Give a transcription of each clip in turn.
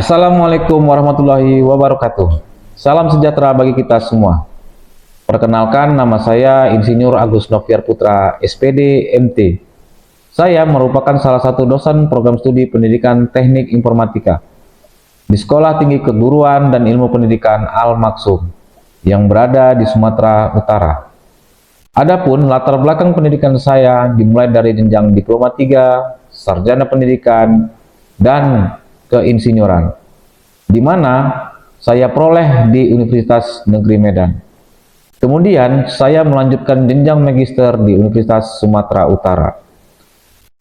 Assalamualaikum warahmatullahi wabarakatuh. Salam sejahtera bagi kita semua. Perkenalkan, nama saya Insinyur Agus Noviar Putra, SPD, MT. Saya merupakan salah satu dosen program studi pendidikan teknik informatika di Sekolah Tinggi Keguruan dan Ilmu Pendidikan Al-Maksum yang berada di Sumatera Utara. Adapun latar belakang pendidikan saya dimulai dari jenjang Diploma 3, Sarjana Pendidikan, dan keinsinyuran, di mana saya peroleh di Universitas Negeri Medan. Kemudian saya melanjutkan jenjang magister di Universitas Sumatera Utara.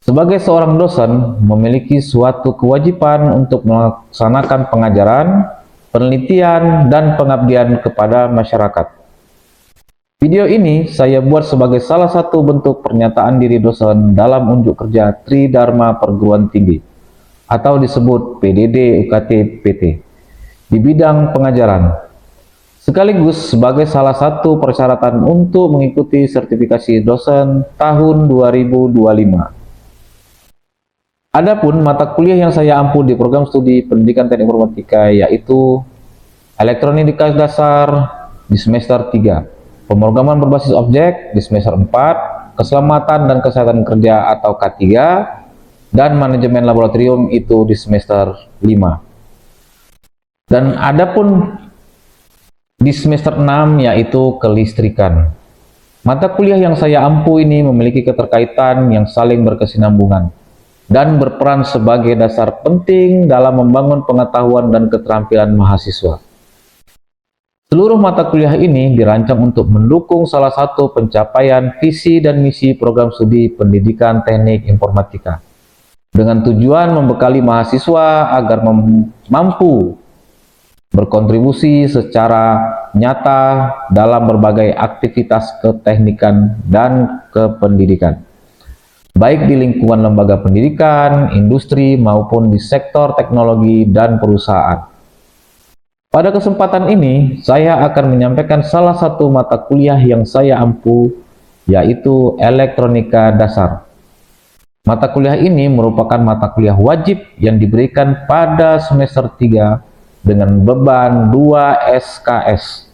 Sebagai seorang dosen, memiliki suatu kewajiban untuk melaksanakan pengajaran, penelitian, dan pengabdian kepada masyarakat. Video ini saya buat sebagai salah satu bentuk pernyataan diri dosen dalam unjuk kerja Tridharma Perguruan Tinggi atau disebut PDD UKT PT di bidang pengajaran, sekaligus sebagai salah satu persyaratan untuk mengikuti sertifikasi dosen tahun 2025. Adapun mata kuliah yang saya ampu di program studi pendidikan teknik informatika yaitu elektronika dasar di semester 3, pemrograman berbasis objek di semester 4, keselamatan dan kesehatan kerja atau K3, dan manajemen laboratorium itu di semester 5. Dan adapun di semester 6 yaitu kelistrikan. Mata kuliah yang saya ampu ini memiliki keterkaitan yang saling berkesinambungan dan berperan sebagai dasar penting dalam membangun pengetahuan dan keterampilan mahasiswa. Seluruh mata kuliah ini dirancang untuk mendukung salah satu pencapaian visi dan misi program studi pendidikan teknik informatika, dengan tujuan membekali mahasiswa agar mampu berkontribusi secara nyata dalam berbagai aktivitas keteknikan dan kependidikan, baik di lingkungan lembaga pendidikan, industri, maupun di sektor teknologi dan perusahaan. Pada kesempatan ini, saya akan menyampaikan salah satu mata kuliah yang saya ampu, yaitu elektronika dasar. Mata kuliah ini merupakan mata kuliah wajib yang diberikan pada semester 3 dengan beban 2 SKS.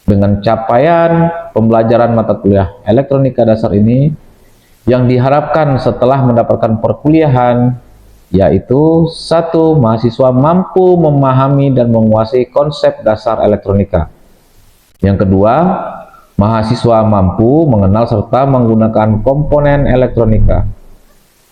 Dengan capaian pembelajaran mata kuliah elektronika dasar ini yang diharapkan setelah mendapatkan perkuliahan, yaitu 1. Mahasiswa mampu memahami dan menguasai konsep dasar elektronika. Yang kedua, mahasiswa mampu mengenal serta menggunakan komponen elektronika.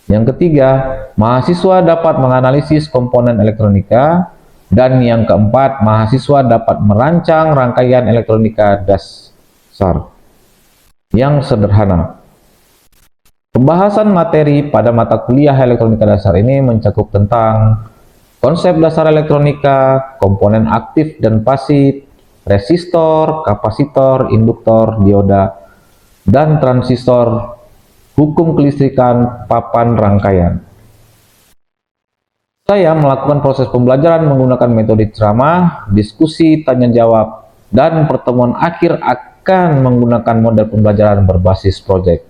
Yang ketiga, mahasiswa dapat menganalisis komponen elektronika. Dan yang keempat, mahasiswa dapat merancang rangkaian elektronika dasar yang sederhana. Pembahasan materi pada mata kuliah elektronika dasar ini mencakup tentang konsep dasar elektronika, komponen aktif dan pasif, resistor, kapasitor, induktor, dioda, dan transistor, hukum kelistrikan, papan rangkaian. Saya melakukan proses pembelajaran menggunakan metode ceramah, diskusi, tanya jawab, dan pertemuan akhir akan menggunakan model pembelajaran berbasis proyek.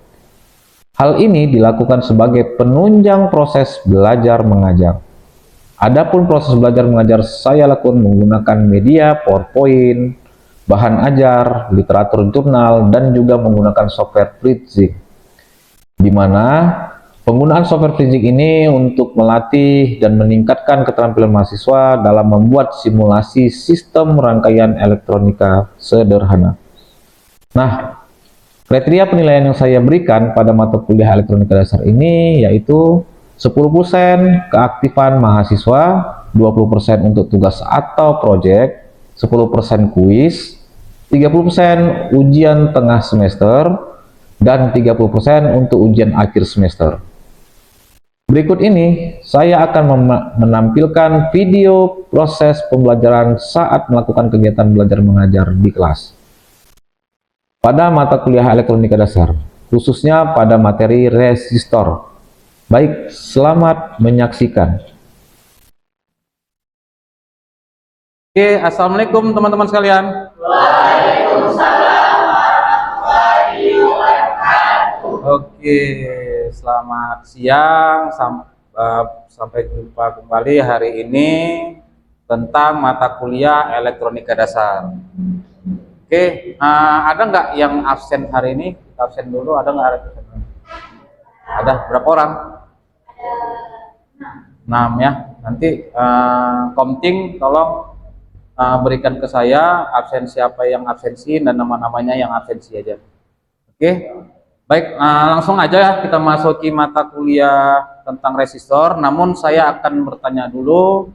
Hal ini dilakukan sebagai penunjang proses belajar mengajar. Adapun proses belajar mengajar saya lakukan menggunakan media PowerPoint, bahan ajar, literatur jurnal, dan juga menggunakan software Prezi, di mana penggunaan software Prezi ini untuk melatih dan meningkatkan keterampilan mahasiswa dalam membuat simulasi sistem rangkaian elektronika sederhana. Nah, kriteria penilaian yang saya berikan pada mata kuliah elektronika dasar ini yaitu 10% keaktifan mahasiswa, 20% untuk tugas atau proyek, 10% kuis, 30% ujian tengah semester, dan 30% untuk ujian akhir semester. Berikut ini saya akan menampilkan video proses pembelajaran saat melakukan kegiatan belajar mengajar di kelas pada mata kuliah elektronika dasar, khususnya pada materi resistor. Baik, selamat menyaksikan. Oke, assalamualaikum teman-teman sekalian. Waalaikumsalam warahmatullahi wabarakatuh. Oke, selamat siang, sampai jumpa kembali hari ini tentang mata kuliah elektronika dasar. Oke, ada nggak yang absen hari ini? Kita absen dulu, ada nggak absen? Ada, berapa orang? 6 ya. Nanti Komting tolong berikan ke saya absen siapa yang absensi dan nama-namanya yang absensi aja. Oke, baik, langsung aja ya kita masuki mata kuliah tentang resistor. Namun saya akan bertanya dulu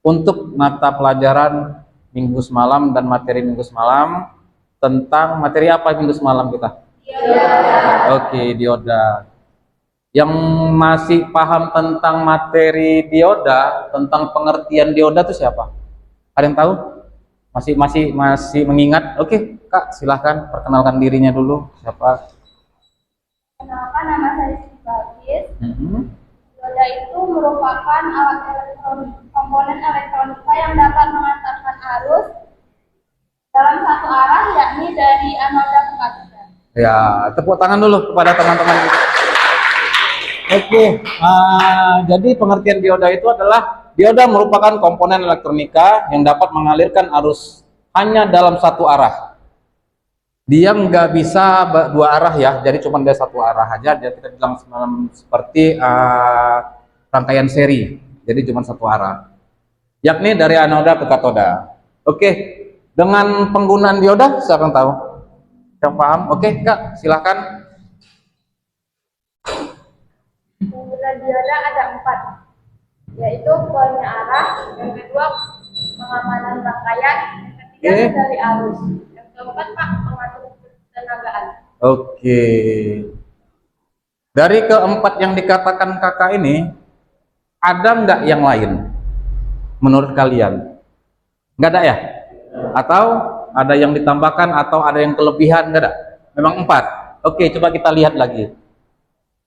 untuk mata pelajaran minggu semalam dan materi minggu semalam tentang materi apa minggu semalam kita? Oke, dioda. Yang masih paham tentang materi dioda, tentang pengertian dioda itu siapa? Ada yang tahu? Masih mengingat? Oke, Kak, silahkan perkenalkan dirinya dulu. Siapa? Kenalkan, nama saya Siti Bagis. Dioda itu merupakan alat elektronik, komponen elektronika yang dapat mengantarkan arus dalam satu arah, yakni dari anoda ke katoda. Ya, tepuk tangan dulu kepada teman-teman kita. Oke, jadi pengertian dioda itu adalah dioda merupakan komponen elektronika yang dapat mengalirkan arus hanya dalam satu arah. Dia nggak bisa dua arah ya, jadi cuma ada satu arah aja. Dia kita bilang semalam seperti rangkaian seri, jadi cuma satu arah, yakni dari anoda ke katoda. Oke, dengan penggunaan dioda, siapa yang tahu? Yang paham? Oke, Kak, silahkan. Penggunaan dioda ada 4, yaitu penyearah, yang kedua pengamanan rangkaian, yang ketiga dari arus, yang keempat pengatur ketenagaan. Oke. Dari keempat yang dikatakan kakak ini, ada nggak yang lain menurut kalian? Nggak ada ya? Atau ada yang ditambahkan atau ada yang kelebihan? Nggak ada? Memang 4. Oke, coba kita lihat lagi.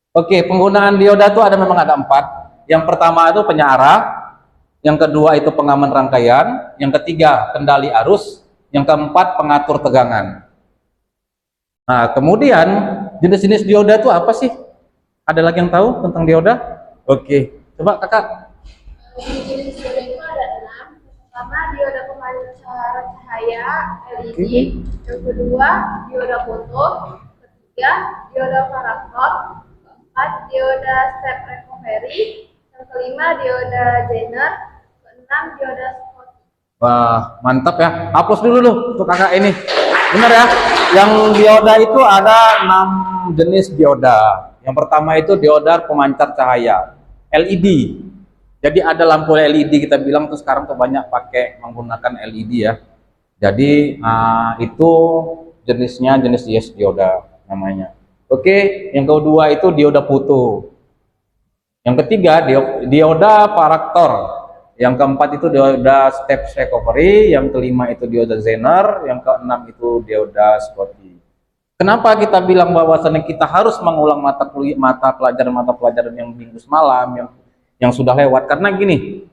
Oke, penggunaan dioda itu memang ada 4. Yang pertama itu penyearah, yang kedua itu pengaman rangkaian, yang ketiga kendali arus, yang keempat pengatur tegangan. Nah, kemudian jenis-jenis dioda itu apa sih? Ada lagi yang tahu tentang dioda? Oke, coba kakak. Jenis dioda itu ada 6. Pertama, dioda pemancar cahaya LED. Yang kedua, dioda foto. Ketiga, dioda karakter. Keempat, dioda step recovery. Yang kelima, dioda Zener. Keenam, dioda spot. Wah, mantap ya. Hapus dulu untuk kakak ini. Benar ya? Yang dioda itu ada 6 jenis dioda. Yang pertama itu dioda pemancar cahaya LED. Jadi ada lampu LED, kita bilang tuh sekarang tuh banyak pakai menggunakan LED ya. Jadi itu jenisnya jenis dioda namanya. Oke, yang kedua itu dioda foto. Yang ketiga dioda paraktor. Yang keempat itu dioda step recovery. Yang kelima itu dioda Zener. Yang keenam itu dioda Scotty. Kenapa kita bilang bahwasannya kita harus mengulang mata pelajaran yang minggu semalam yang sudah lewat? Karena gini,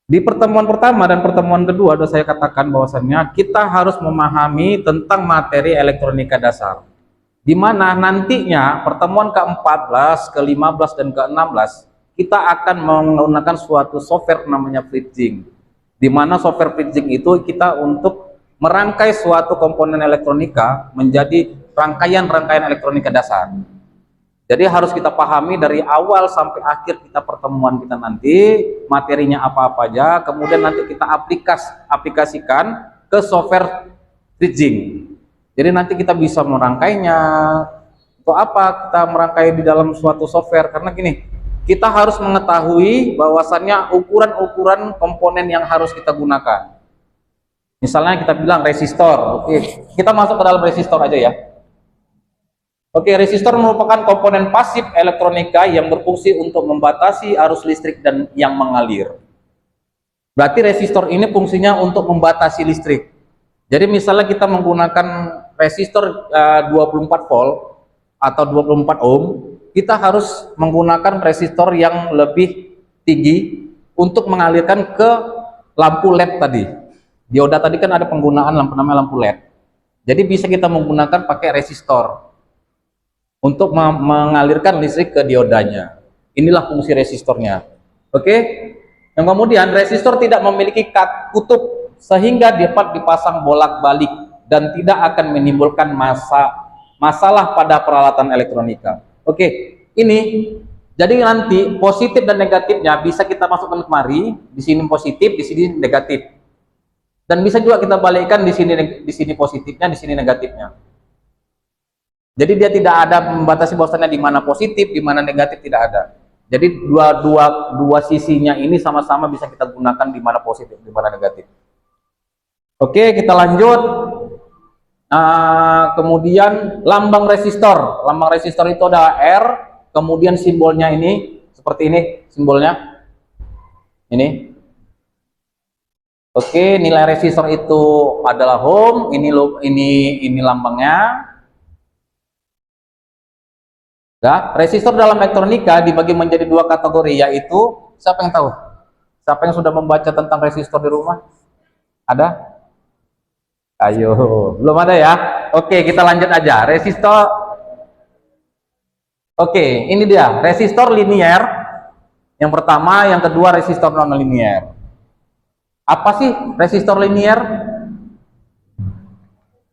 di pertemuan pertama dan pertemuan kedua sudah saya katakan bahwasannya kita harus memahami tentang materi elektronika dasar, di mana nantinya pertemuan ke-14, ke-15 dan ke-16 kita akan menggunakan suatu software namanya bridging, di mana software bridging itu kita untuk merangkai suatu komponen elektronika menjadi rangkaian-rangkaian elektronika dasar. Jadi harus kita pahami dari awal sampai akhir kita pertemuan kita nanti materinya apa-apa aja, kemudian nanti kita aplikasikan ke software bridging. Jadi nanti kita bisa merangkainya. Untuk apa kita merangkai di dalam suatu software? Karena gini, kita harus mengetahui bahwasannya ukuran-ukuran komponen yang harus kita gunakan. Misalnya kita bilang resistor. Oke, kita masuk ke dalam resistor aja ya. Oke, resistor merupakan komponen pasif elektronika yang berfungsi untuk membatasi arus listrik dan yang mengalir. Berarti resistor ini fungsinya untuk membatasi listrik. Jadi misalnya kita menggunakan resistor 24 volt atau 24 ohm, kita harus menggunakan resistor yang lebih tinggi untuk mengalirkan ke lampu LED tadi. Dioda tadi kan ada penggunaan namanya lampu LED. Jadi bisa kita menggunakan pakai resistor untuk mengalirkan listrik ke diodanya. Inilah fungsi resistornya. Oke. Yang kemudian resistor tidak memiliki kutub sehingga dapat dipasang bolak-balik dan tidak akan menimbulkan masalah pada peralatan elektronika. Oke, ini jadi nanti positif dan negatifnya bisa kita masukkan kemari, di sini positif, di sini negatif. Dan bisa juga kita balikkan di sini positifnya, di sini negatifnya. Jadi dia tidak ada membatasi bahwasannya di mana positif, di mana negatif, tidak ada. Jadi dua sisinya ini sama-sama bisa kita gunakan di mana positif, di mana negatif. Oke, kita lanjut. Kemudian lambang resistor. Lambang resistor itu ada R, kemudian simbolnya ini seperti ini simbolnya. Ini. Oke, nilai resistor itu adalah ohm. Ini lambangnya. Ya, resistor dalam elektronika dibagi menjadi dua kategori, yaitu siapa yang tahu? Siapa yang sudah membaca tentang resistor di rumah? Ada? Ayo, belum ada ya? Oke, kita lanjut aja. Resistor. Oke, ini dia resistor linier. Yang pertama, yang kedua resistor non linier. Apa sih resistor linier?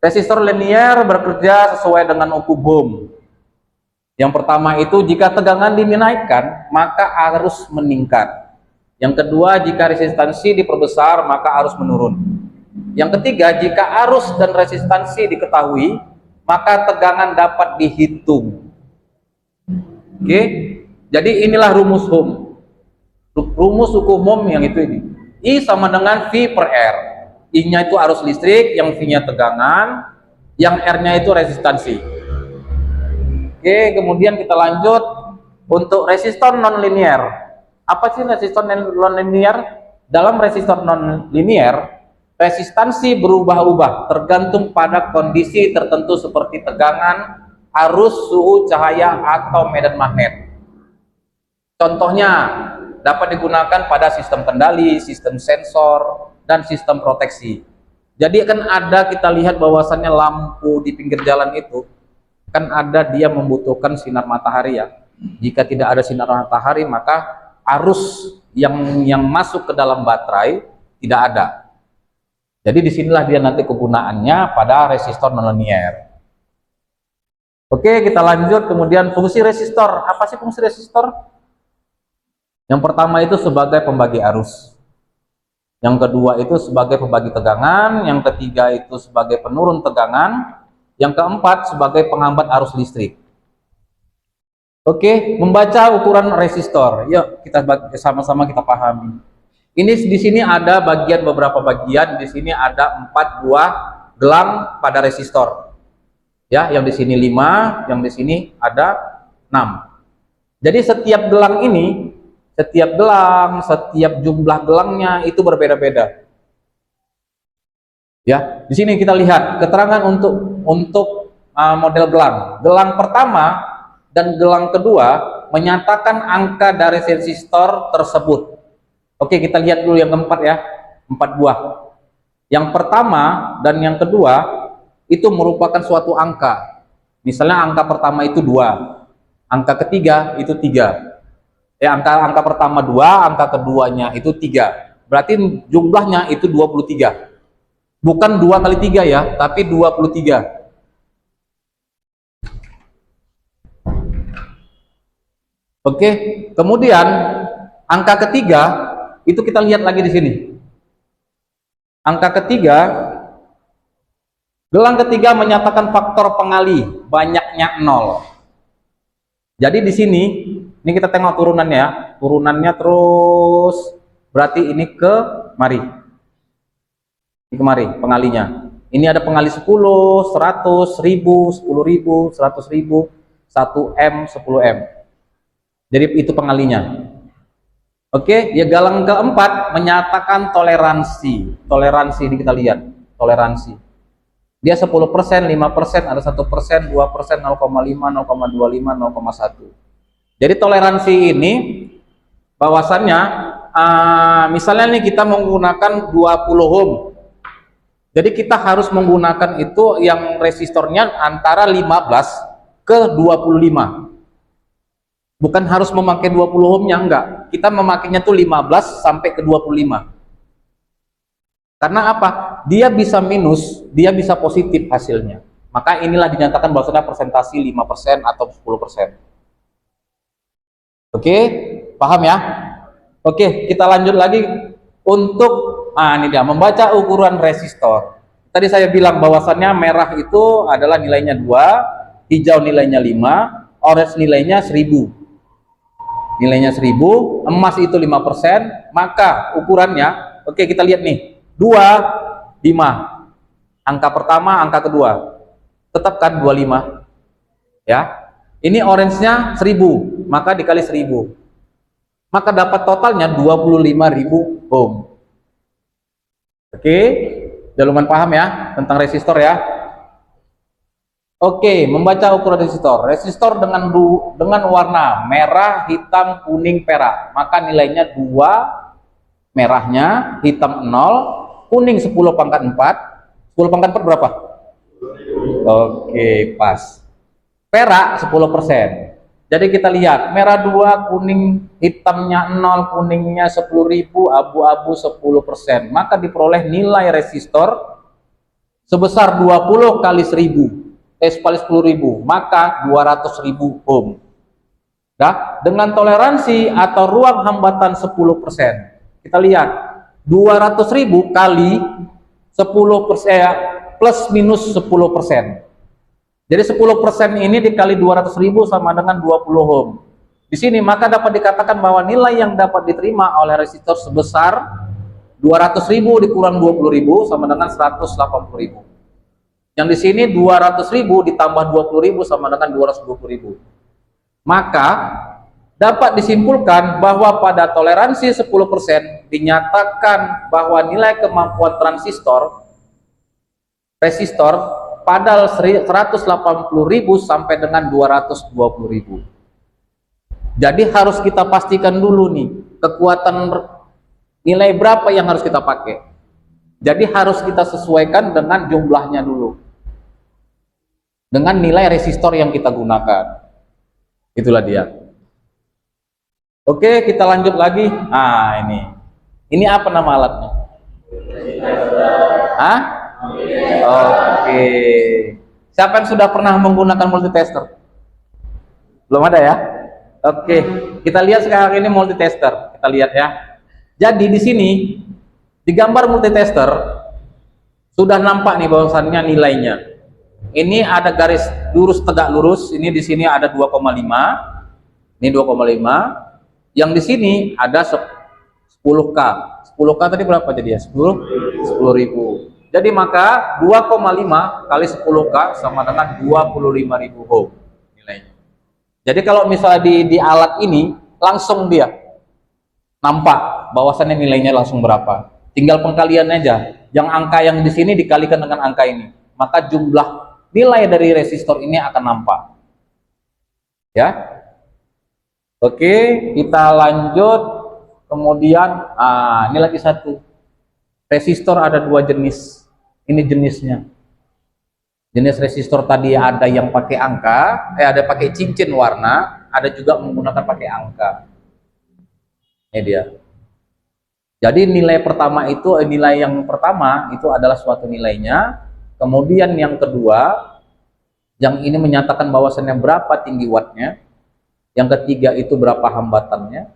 Resistor linier bekerja sesuai dengan hukum Ohm. Yang pertama itu jika tegangan dinaikkan, maka arus meningkat. Yang kedua, jika resistansi diperbesar, maka arus menurun. Yang ketiga, jika arus dan resistansi diketahui, maka tegangan dapat dihitung. Oke, jadi inilah rumus Ohm. Rumus hukum Ohm yang itu ini. I sama dengan V per R. I-nya itu arus listrik, yang V-nya tegangan, yang R-nya itu resistansi. Oke, kemudian kita lanjut untuk resistor non-linear. Apa sih resistor non-linear? Dalam resistor non-linear, resistansi berubah-ubah tergantung pada kondisi tertentu seperti tegangan, arus, suhu, cahaya, atau medan magnet. Contohnya, dapat digunakan pada sistem kendali, sistem sensor, dan sistem proteksi. Jadi kan ada kita lihat bahwasannya lampu di pinggir jalan itu kan ada dia membutuhkan sinar matahari ya. Jika tidak ada sinar matahari maka arus yang masuk ke dalam baterai tidak ada. Jadi disinilah dia nanti kegunaannya pada resistor nonlinear. Oke, kita lanjut. Kemudian fungsi resistor. Apa sih fungsi resistor? Yang pertama itu sebagai pembagi arus. Yang kedua itu sebagai pembagi tegangan. Yang ketiga itu sebagai penurun tegangan. Yang keempat sebagai penghambat arus listrik. Oke, membaca ukuran resistor. Yuk kita sama-sama kita pahami. Ini di sini ada beberapa bagian. Di sini ada 4 buah gelang pada resistor. Ya, yang di sini 5, yang di sini ada 6. Jadi setiap gelang ini, setiap jumlah gelangnya itu berbeda-beda. Ya, di sini kita lihat keterangan untuk model gelang. Gelang pertama dan gelang kedua menyatakan angka dari resistor tersebut. Oke, kita lihat dulu yang keempat ya, 4 buah. Yang pertama dan yang kedua itu merupakan suatu angka. Misalnya angka pertama itu 2, angka ketiga itu 3. Angka pertama 2, angka keduanya itu 3. Berarti jumlahnya itu 23. Bukan 2 kali 3 ya, tapi 23. Oke, kemudian angka ketiga itu kita lihat lagi di sini. Angka ketiga, gelang ketiga menyatakan faktor pengali banyaknya 0. Jadi di sini, ini kita tengok turunannya ya. Turunannya terus berarti ini ke mari. Ini kemari pengalinya. Ini ada pengali 10, 100, 1000, 10.000, 100.000, 1M, 10M. Jadi itu pengalinya. Oke, ya galang keempat menyatakan toleransi. Toleransi ini kita lihat, toleransi. Dia 10%, 5%, ada 1%, 2%, 0,5, 0,25, 0,1. Jadi toleransi ini bahwasannya misalnya nih kita menggunakan 20 ohm. Jadi kita harus menggunakan itu yang resistornya antara 15 ke 25. Bukan harus memakai 20 ohmnya, enggak. Kita memakainya tuh 15 sampai ke 25. Karena apa? Dia bisa minus, dia bisa positif hasilnya. Maka inilah dinyatakan bahwasanya persentasi 5% atau 10%. Oke, paham ya? Oke, kita lanjut lagi untuk ini dia membaca ukuran resistor. Tadi saya bilang bahwasannya merah itu adalah nilainya 2, hijau nilainya 5, orange nilainya 1000. Nilainya 1000, emas itu 5%, maka ukurannya, oke kita lihat nih, 2, 5. Angka pertama, angka kedua. Tetapkan 25. Ya. Ini orange-nya 1000, maka dikali 1000. Maka dapat totalnya 25.000 ohm. Oke, udah lumayan paham ya tentang resistor ya. Oke, membaca ukuran resistor. Resistor dengan warna merah, hitam, kuning, perak. Maka nilainya 2, merahnya, hitam 0, kuning 10 pangkat 4. 10 pangkat 4 berapa? Oke, pas. Perak 10%. Jadi kita lihat, merah 2, kuning, hitamnya 0, kuningnya 10.000, abu-abu 10%. Maka diperoleh nilai resistor sebesar 20 kali 10.000, maka 200.000 ohm. Nah, dengan toleransi atau ruang hambatan 10%. Kita lihat, 200.000 kali 10% plus minus 10%. Jadi 10% ini dikali 200.000 sama dengan 20 ohm. Di sini maka dapat dikatakan bahwa nilai yang dapat diterima oleh resistor sebesar 200.000 dikurang 20.000 sama dengan 180.000. Yang di sini 200.000 ditambah 20.000 sama dengan 220.000. Maka dapat disimpulkan bahwa pada toleransi 10% dinyatakan bahwa nilai kemampuan resistor pada 180.000 sampai dengan 220.000. Jadi harus kita pastikan dulu nih kekuatan nilai berapa yang harus kita pakai. Jadi harus kita sesuaikan dengan jumlahnya dulu, dengan nilai resistor yang kita gunakan. Itulah dia. Oke, kita lanjut lagi. Ini apa nama alatnya? Hah? Oke. Siapa yang sudah pernah menggunakan multitester? Belum ada ya? Oke, kita lihat sekarang ini multitester. Kita lihat ya. Jadi di sini di gambar multitester sudah nampak nih bahwasannya nilainya. Ini ada garis lurus tegak lurus. Ini di sini ada 2,5. Ini 2,5. Yang di sini ada 10K. 10K tadi berapa jadi ya? 10.000. Jadi maka 2,5 kali 10K sama dengan 25.000 ohm nilainya. Jadi kalau misalnya di alat ini langsung dia nampak bahwasannya nilainya langsung berapa. Tinggal pengkalian aja. Yang angka yang di sini dikalikan dengan angka ini, maka jumlah nilai dari resistor ini akan nampak. Ya. Oke, kita lanjut. Kemudian ini lagi satu. Resistor ada 2 jenis. Ini jenisnya. Jenis resistor tadi ada yang pakai angka, ada pakai cincin warna, ada juga menggunakan pakai angka. Ini dia. Jadi nilai pertama itu, nilai yang pertama itu adalah suatu nilainya. Kemudian yang kedua, yang ini menyatakan bahwasannya berapa tinggi wattnya. Yang ketiga itu berapa hambatannya.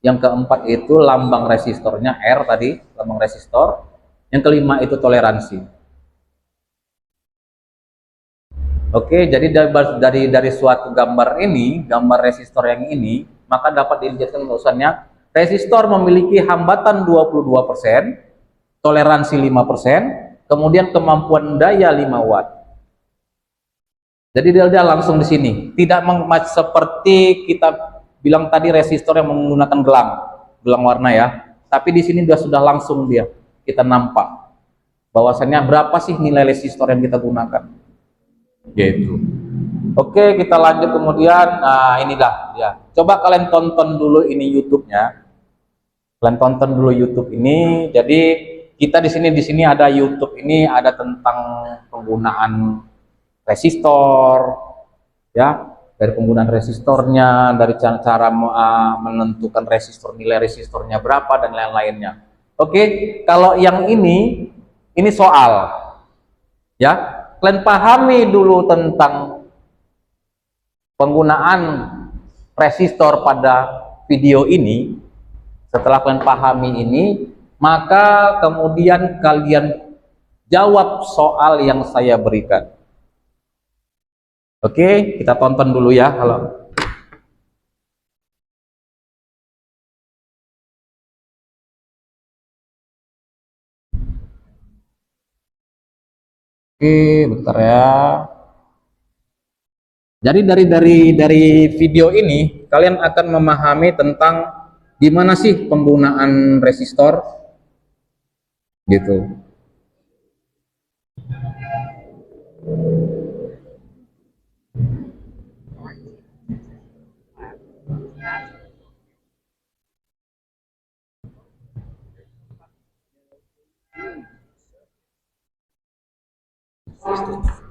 Yang keempat itu lambang resistornya, R tadi, lambang resistor. Yang kelima itu toleransi. Oke, jadi dari suatu gambar ini, gambar resistor yang ini, maka dapat dijelaskan bahwasannya resistor memiliki hambatan 22%, toleransi 5%, kemudian kemampuan daya 5 watt. Jadi dia langsung di sini, tidak seperti kita bilang tadi resistor yang menggunakan gelang warna ya. Tapi di sini sudah langsung kita nampak bahwasannya berapa sih nilai resistor yang kita gunakan. Gitu. Oke, kita lanjut kemudian. Ini dah ya. Coba kalian tonton dulu ini YouTube-nya. Kalian tonton dulu YouTube ini. Jadi kita di sini ada YouTube ini ada tentang penggunaan resistor ya. dari penggunaan resistornya, dari cara menentukan resistor, nilai resistornya berapa dan lain-lainnya. Oke, kalau yang ini soal ya. Kalian pahami dulu tentang penggunaan resistor pada video ini. Setelah kalian pahami ini, maka kemudian kalian jawab soal yang saya berikan. Oke, kita tonton dulu ya. Halo. Oke, bentar ya. Jadi dari video ini kalian akan memahami tentang gimana sih penggunaan resistor gitu.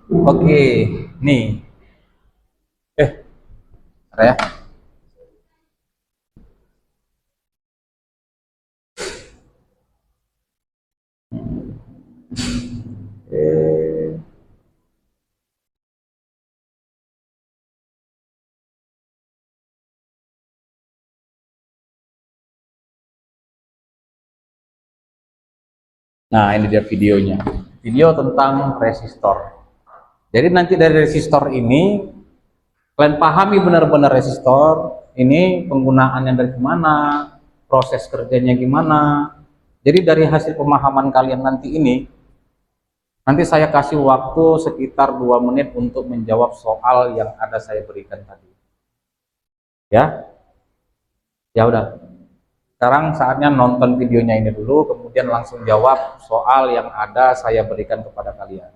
Oke, nih. Bentar ya. Nah, ini dia videonya. Video tentang resistor. Jadi nanti dari resistor ini kalian pahami benar-benar resistor ini penggunaannya dari mana, proses kerjanya gimana. Jadi dari hasil pemahaman kalian nanti ini, nanti saya kasih waktu sekitar 2 menit untuk menjawab soal yang ada saya berikan tadi. Ya, ya udah. Sekarang saatnya nonton videonya ini dulu, kemudian langsung jawab soal yang ada saya berikan kepada kalian.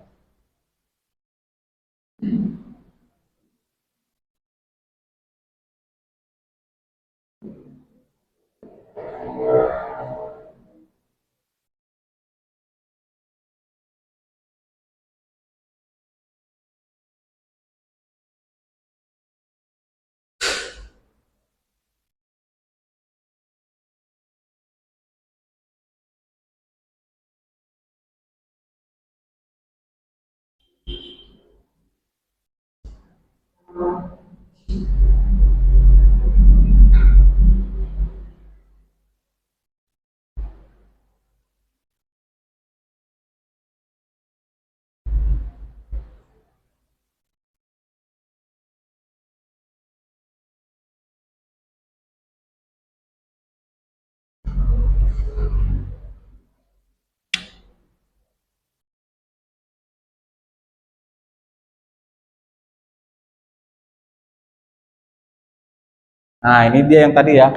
Nah, ini dia yang tadi ya,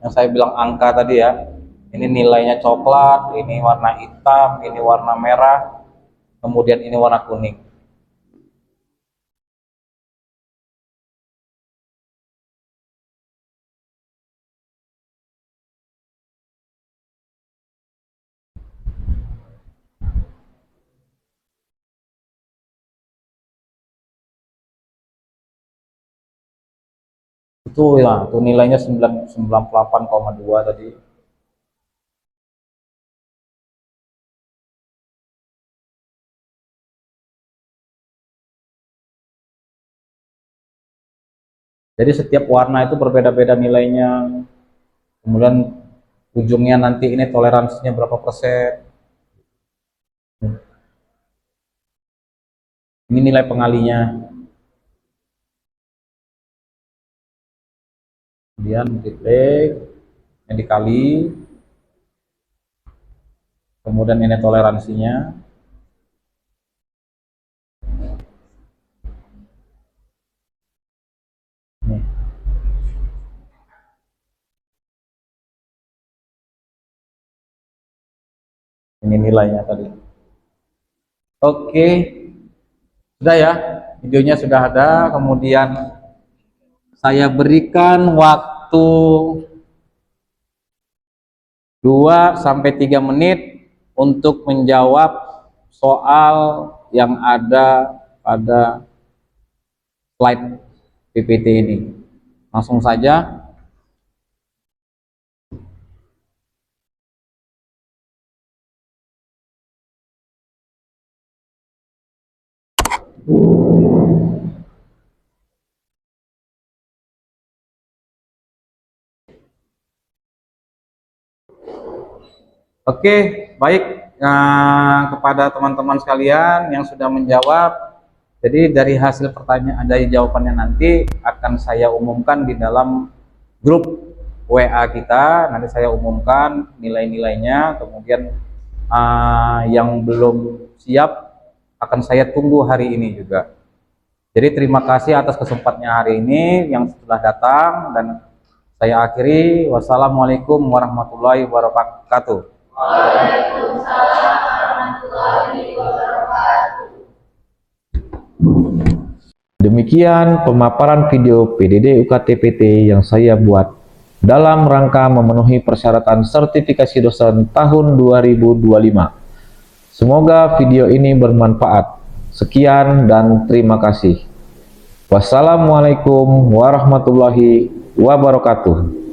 yang saya bilang angka tadi ya. Ini nilainya coklat, ini warna hitam, ini warna merah, kemudian ini warna kuning. Itu ya, itu nilainya 98,2 tadi. Jadi setiap warna itu berbeda-beda nilainya. Kemudian ujungnya nanti ini toleransinya berapa persen. Ini nilai pengalinya. Kemudian multiplik, yang dikali. Kemudian ini toleransinya. Nih. Ini nilainya tadi. Oke, sudah ya, videonya sudah ada. Kemudian saya berikan waktu 2-3 menit untuk menjawab soal yang ada pada slide PPT ini. Langsung saja. Oke, baik. Kepada teman-teman sekalian yang sudah menjawab, jadi dari hasil pertanyaan, dari jawabannya nanti akan saya umumkan di dalam grup WA kita. Nanti saya umumkan nilai-nilainya, kemudian yang belum siap akan saya tunggu hari ini juga. Jadi terima kasih atas kesempatannya hari ini yang telah datang, dan saya akhiri. Wassalamualaikum warahmatullahi wabarakatuh. Waalaikumsalam warahmatullahi wabarakatuh. Demikian pemaparan video PDD UKT-PT yang saya buat dalam rangka memenuhi persyaratan sertifikasi dosen tahun 2025. Semoga video ini bermanfaat. Sekian dan terima kasih. Wassalamualaikum warahmatullahi wabarakatuh.